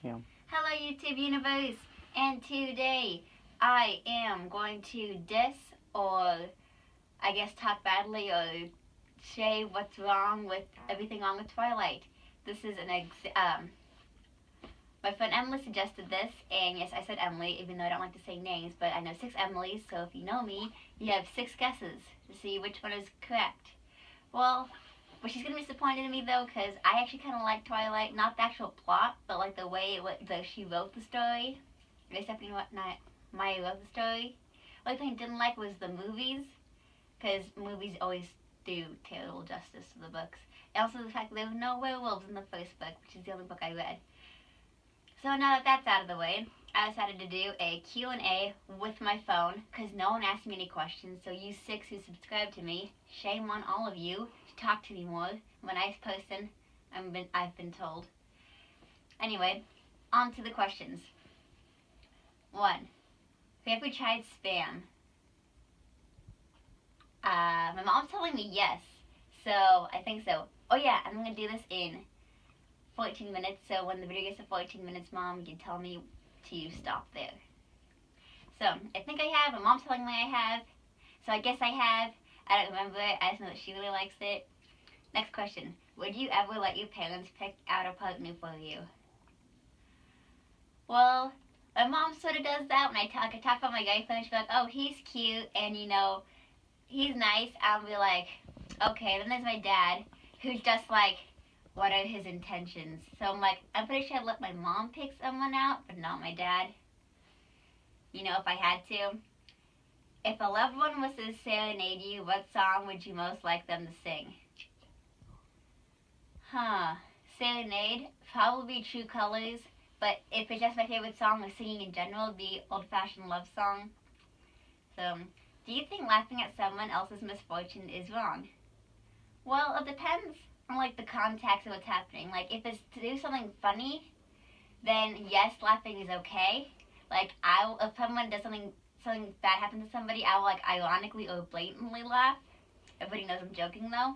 Yeah. Hello YouTube universe, and today I am going to diss or I guess talk badly or say what's wrong with everything wrong with Twilight. This is my friend Emily suggested this, and yes, I said Emily, even though I don't like to say names, but I know 6 Emilys, so if you know me, you have 6 guesses to see which one is correct. Well, but she's gonna be disappointed in me though, because I actually kind of like Twilight, not the actual plot, but like the way she wrote the story. Except you know what, not Maya wrote the story. Only thing I didn't like was the movies, because movies always do terrible justice to the books. And also the fact that there were no werewolves in the first book, which is the only book I read. So now that that's out of the way, I decided to do a Q&A with my phone, because no one asked me any questions, so you 6 who subscribe to me, shame on all of you to talk to me more. I'm a nice person, I've been told. Anyway, on to the questions. 1. Have you ever tried Spam? My mom's telling me yes, so I think so. Oh yeah, I'm going to do this in 14 minutes, so when the video gets to 14 minutes, Mom, you tell me to stop there. So, I think I have, my mom's telling me I have, so I guess I have. I don't remember it, I just know that she really likes it. Next question. Would you ever let your parents pick out a partner for you? Well, my mom sort of does that when I talk about my guy friend. She'll be like, oh, he's cute, and you know, he's nice. I'll be like, okay. Then there's my dad, who's just like, what are his intentions? So I'm like, I'm pretty sure I'd let my mom pick someone out, but not my dad. You know, if I had to. If a loved one was to serenade you, what song would you most like them to sing? Serenade, probably True Colors, but if it's just my favorite song or singing in general, it'd be Old Fashioned Love Song. So, do you think laughing at someone else's misfortune is wrong? Well, it depends on like the context of what's happening. Like if it's to do something funny, then yes, laughing is okay. Like if someone does something bad happens to somebody, I will like ironically or blatantly laugh. Everybody knows I'm joking though.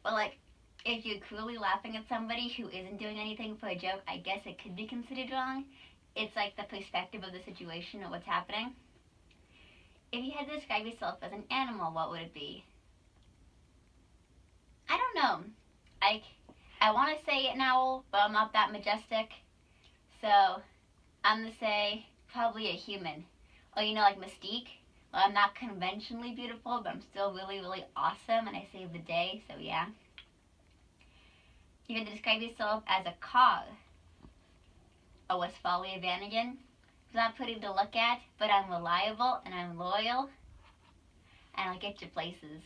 But like if you're cruelly laughing at somebody who isn't doing anything for a joke, I guess it could be considered wrong. It's like the perspective of the situation or what's happening. If you had to describe yourself as an animal, what would it be? I don't know. I want to say an owl, but I'm not that majestic. So I'm going to say probably a human. Or you know, like Mystique. Well, I'm not conventionally beautiful, but I'm still really, really awesome, and I save the day, so yeah. You can describe yourself as a car. A Westphalia Vanagon. It's not pretty to look at, but I'm reliable and I'm loyal, and I'll get you places.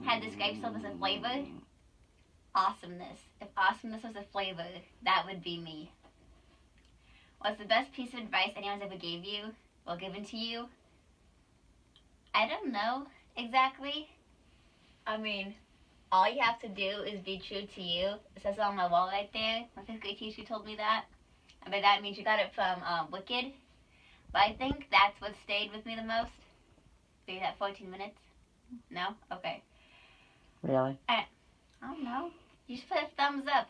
Had to describe yourself as a flavor. Awesomeness. If awesomeness was a flavor, that would be me. What's the best piece of advice anyone's ever gave you or given to you? I don't know exactly. I mean, all you have to do is be true to you. It says it on my wall right there. My 5th grade teacher told me that. And by that means you got it from Wicked. But I think that's what stayed with me the most. Maybe that 14 minutes? No? Okay. Really? I don't know. You just put a thumbs up.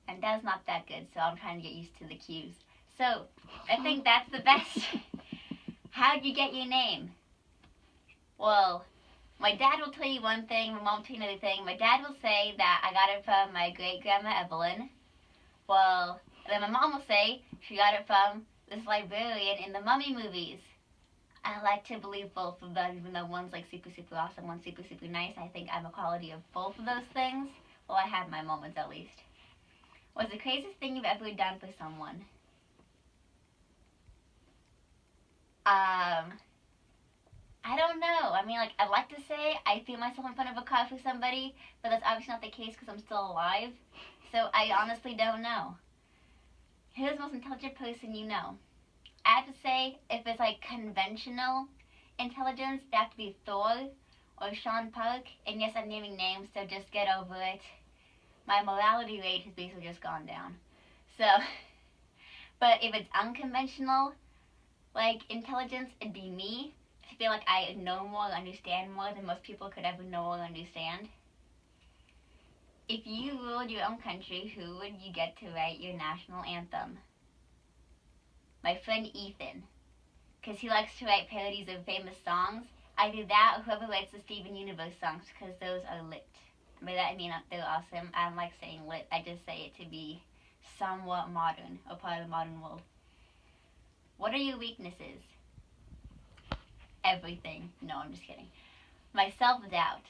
And that's not that good, so I'm trying to get used to the cues. So, I think that's the best. How'd you get your name? Well, my dad will tell you one thing, my mom will tell you another thing. My dad will say that I got it from my great-grandma Evelyn. Well, then my mom will say she got it from this librarian in the Mummy movies. I like to believe both of them, even though one's like super, super awesome, one's super, super nice. I think I'm a quality of both of those things. Well, I have my moments at least. What's the craziest thing you've ever done for someone? I don't know. I mean, like, I'd like to say I threw myself in front of a car for somebody, but that's obviously not the case because I'm still alive. So I honestly don't know. Who's the most intelligent person you know? I have to say, if it's like conventional intelligence, it'd have to be Thor or Sean Park. And yes, I'm naming names, so just get over it. My morality rate has basically just gone down. So, but if it's unconventional, like intelligence, it'd be me. I feel like I know more, understand more than most people could ever know or understand. If you ruled your own country, who would you get to write your national anthem? My friend Ethan, because he likes to write parodies of famous songs. Either that or whoever writes the Steven Universe songs, because those are lit. By that I mean they're awesome. I don't like saying lit. I just say it to be somewhat modern, or part of the modern world. What are your weaknesses? Everything. No, I'm just kidding. My self-doubt.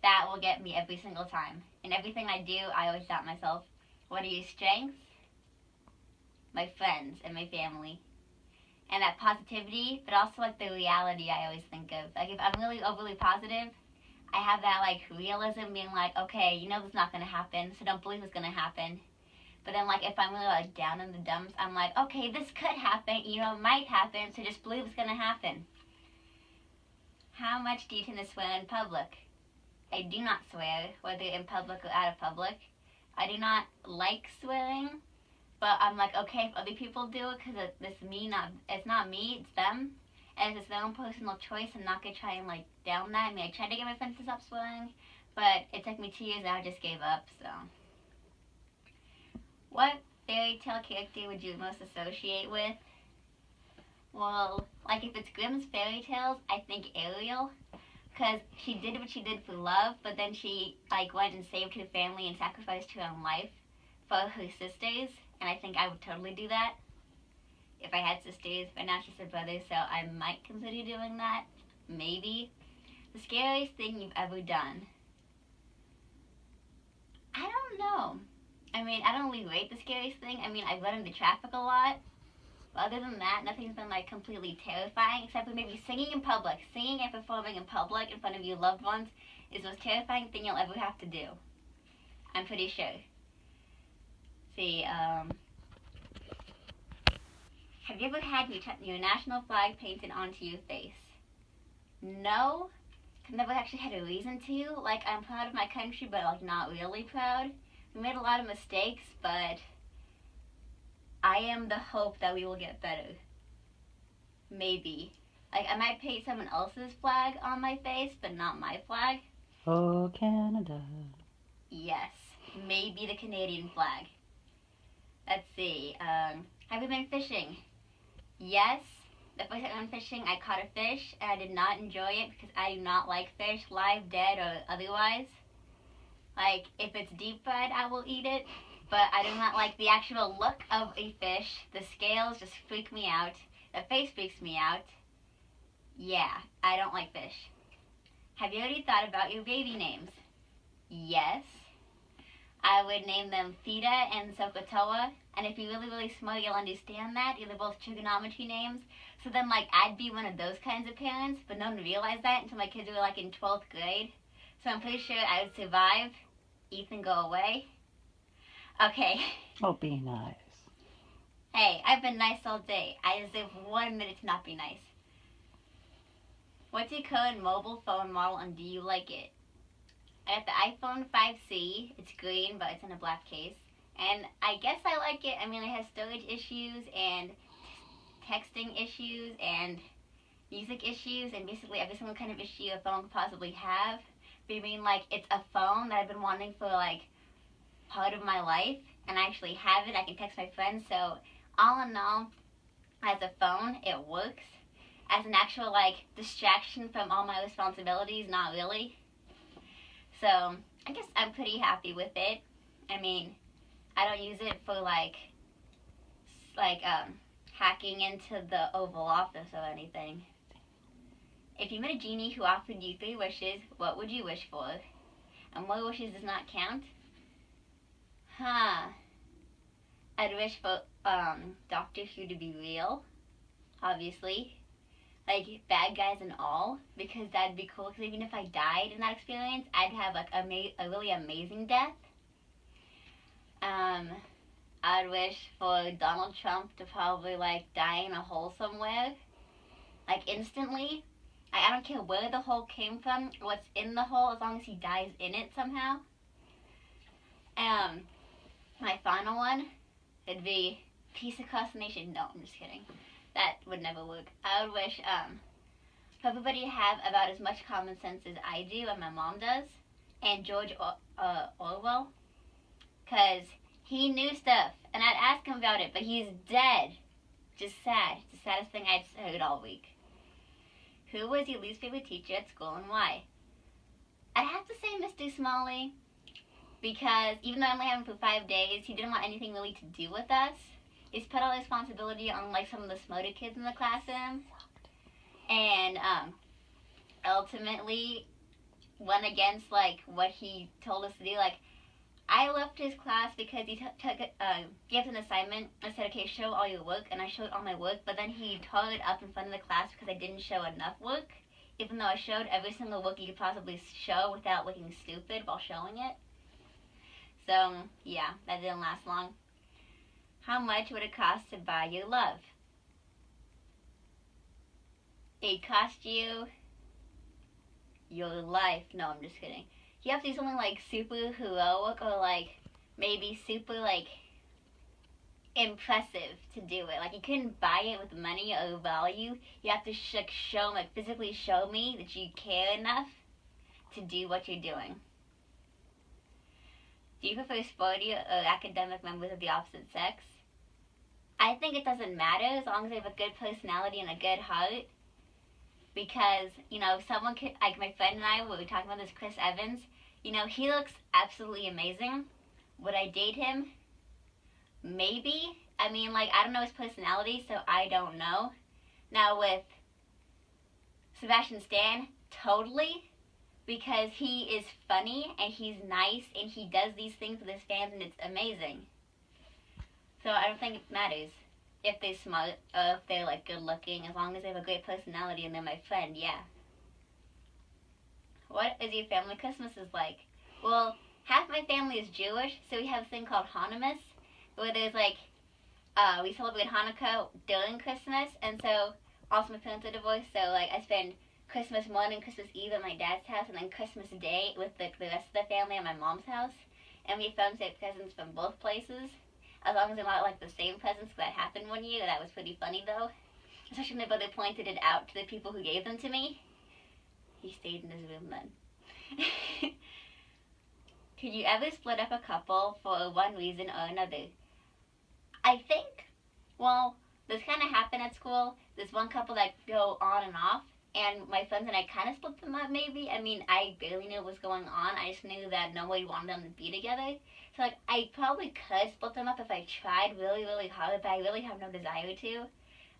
That will get me every single time. In everything I do, I always doubt myself. What are your strengths? My friends and my family. And that positivity, but also like the reality I always think of. Like if I'm really overly positive, I have that like realism being like, okay, you know this is not going to happen, so don't believe it's going to happen. But then like if I'm really like down in the dumps, I'm like, okay, this could happen, you know, it might happen, so just believe it's going to happen. How much do you tend to swear in public? I do not swear, whether in public or out of public. I do not like swearing, but I'm like, okay, if other people do it, because it's not me, it's them. And if it's their own personal choice, I'm not going to try and like down that. I mean, I tried to get my friends to stop swearing, but it took me 2 years and I just gave up, so. What fairy tale character would you most associate with? Well, like if it's Grimm's fairy tales, I think Ariel. Because she did what she did for love, but then she like went and saved her family and sacrificed her own life for her sisters. And I think I would totally do that if I had sisters, but now she's a brother, so I might consider doing that. Maybe. The scariest thing you've ever done? I don't know. I mean, I don't really rate the scariest thing. I mean, I've run into traffic a lot. But other than that, nothing's been like completely terrifying, except for maybe singing in public. Singing and performing in public in front of your loved ones is the most terrifying thing you'll ever have to do. I'm pretty sure. See, have you ever had your national flag painted onto your face? No. I've never actually had a reason to. Like, I'm proud of my country, but like not really proud. We made a lot of mistakes, but I am the hope that we will get better. Maybe. Like, I might paint someone else's flag on my face, but not my flag. Oh, Canada. Yes. Maybe the Canadian flag. Let's see. Have you been fishing? Yes. The first time I went fishing, I caught a fish, and I did not enjoy it because I do not like fish, live, dead, or otherwise. Like, if it's deep fried, I will eat it. But I do not like the actual look of a fish. The scales just freak me out. The face freaks me out. Yeah, I don't like fish. Have you already thought about your baby names? Yes. I would name them Theta and Sokotoa. And if you're really, really smart, you'll understand that. They're both trigonometry names. So then, like, I'd be one of those kinds of parents, but no one realized that until my kids were, like, in 12th grade. So I'm pretty sure I would survive. Ethan, go away. Okay. Oh, be nice. Hey, I've been nice all day. I deserve 1 minute to not be nice. What's your current mobile phone model and do you like it? I got the iPhone 5C. It's green, but it's in a black case. And I guess I like it. I mean, it has storage issues and texting issues and music issues and basically every single kind of issue a phone could possibly have. But I mean, like, it's a phone that I've been wanting for, like, part of my life, and I actually have it. I can text my friends, so all in all, as a phone, it works. As an actual, like, distraction from all my responsibilities, not really. So, I guess I'm pretty happy with it. I mean, I don't use it for, like, hacking into the Oval Office or anything. If you met a genie who offered you 3 wishes, what would you wish for? And more wishes does not count? I'd wish for Doctor Who to be real, obviously, like bad guys and all, because that'd be cool. Because even if I died in that experience, I'd have like a really amazing death. I'd wish for Donald Trump to probably like die in a hole somewhere, like instantly. I don't care where the hole came from, or what's in the hole, as long as he dies in it somehow. My final one would be peace across the nation. No, I'm just kidding. That would never work. I would wish for everybody to have about as much common sense as I do and my mom does. and George Orwell, because he knew stuff, and I'd ask him about it, but he's dead. Just sad. It's the saddest thing I'd heard all week. Who was your least favorite teacher at school and why? I'd have to say Mr. Smalley, because even though I only had him for 5 days, he didn't want anything really to do with us. He's put all the responsibility on like some of the smarter kids in the classroom, and ultimately went against like what he told us to do. Like, I left his class because he gave us an assignment and said, okay, show all your work, and I showed all my work, but then he tore it up in front of the class because I didn't show enough work, even though I showed every single work you could possibly show without looking stupid while showing it. So, yeah, that didn't last long. How much would it cost to buy your love? It cost you your life. No, I'm just kidding. You have to do something like super heroic or like maybe super like impressive to do it. Like, you couldn't buy it with money or value. You have to show, like physically show me that you care enough to do what you're doing. Do you prefer sporty or academic members of the opposite sex? I think it doesn't matter as long as they have a good personality and a good heart. Because, you know, someone could, like my friend and I, we were talking about this Chris Evans, you know, he looks absolutely amazing. Would I date him? Maybe. I mean, like, I don't know his personality, so I don't know. Now with Sebastian Stan, totally. Because he is funny and he's nice and he does these things with his fans and it's amazing. So I don't think it matters if they're smart or if they're like good looking, as long as they have a great personality and they're my friend, yeah. What is your family Christmases like? Well, half my family is Jewish, so we have a thing called Hanukkah, where there's like, we celebrate Hanukkah during Christmas, and so also my parents are divorced, so like I spend Christmas morning, Christmas Eve at my dad's house, and then Christmas Day with the rest of the family at my mom's house, and we found presents from both places. As long as they're not like the same presents, that happened one year. That was pretty funny though. Especially when my brother pointed it out to the people who gave them to me. He stayed in his room then. Could you ever split up a couple for one reason or another? I think, well, this kind of happened at school. There's one couple that go on and off, and my friends and I kind of split them up maybe. I mean, I barely knew what was going on. I just knew that nobody wanted them to be together. So, like, I probably could split them up if I tried really, really hard, but I really have no desire to.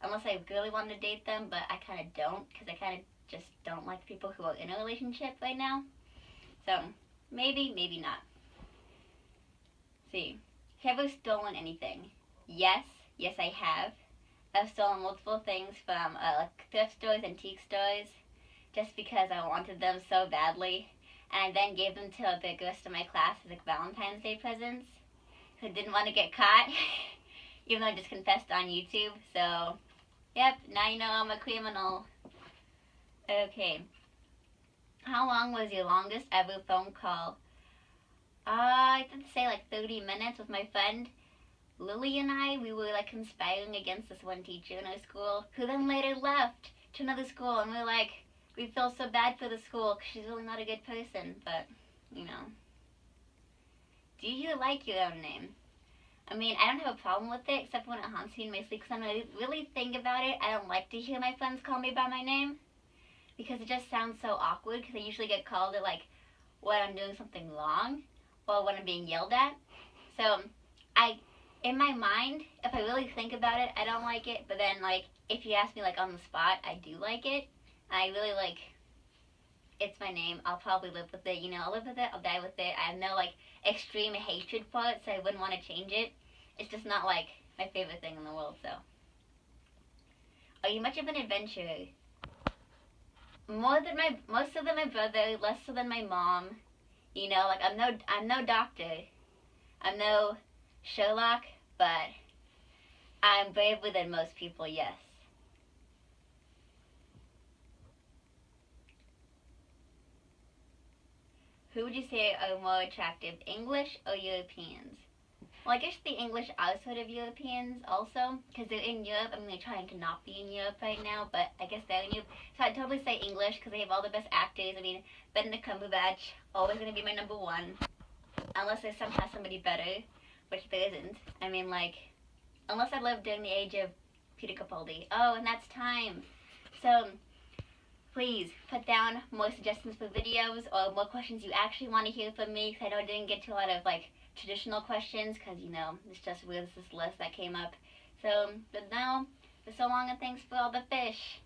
Unless I really want to date them, but I kind of don't, because I kind of just don't like people who are in a relationship right now. So, maybe, maybe not. See. Have you stolen anything? Yes, yes I have. I've stolen multiple things from like thrift stores, antique stores, just because I wanted them so badly. And I then gave them to the rest of my class as like Valentine's Day presents. So I didn't want to get caught, even though I just confessed on YouTube. So, yep, now you know I'm a criminal. Okay. How long was your longest ever phone call? I did say like 30 minutes with my friend. Lily and I, we were like conspiring against this one teacher in our school, who then later left to another school, and we were like, we feel so bad for the school because she's really not a good person, but, you know. Do you like your own name? I mean, I don't have a problem with it, except when it haunts me in my sleep, because when I really think about it, I don't like to hear my friends call me by my name, because it just sounds so awkward, because I usually get called at, like, when I'm doing something wrong, or when I'm being yelled at. So, in my mind, if I really think about it, I don't like it, but then, like, if you ask me, like, on the spot, I do like it. I really, like, it's my name. I'll probably live with it, you know. I'll live with it, I'll die with it. I have no, like, extreme hatred for it, so I wouldn't want to change it. It's just not, like, my favorite thing in the world, so. Are you much of an adventurer? More so than my brother, less so than my mom. You know, like, I'm no doctor. I'm no Sherlock, but I'm braver than most people, yes. Who would you say are more attractive, English or Europeans? Well, I guess the English outside of Europeans also, because they're in Europe. I mean, they're trying to not be in Europe right now, but I guess they're in Europe. So I'd totally say English because they have all the best actors. I mean, Benedict Cumberbatch, always going to be my number one. Unless there's somehow somebody better, which there isn't. I mean, like, unless I lived during the age of Peter Capaldi. Oh, and that's time. So, please put down more suggestions for videos or more questions you actually want to hear from me, because I know I didn't get to a lot of, like, traditional questions, because, you know, it's just was this list that came up. So, but now, for so long, and thanks for all the fish.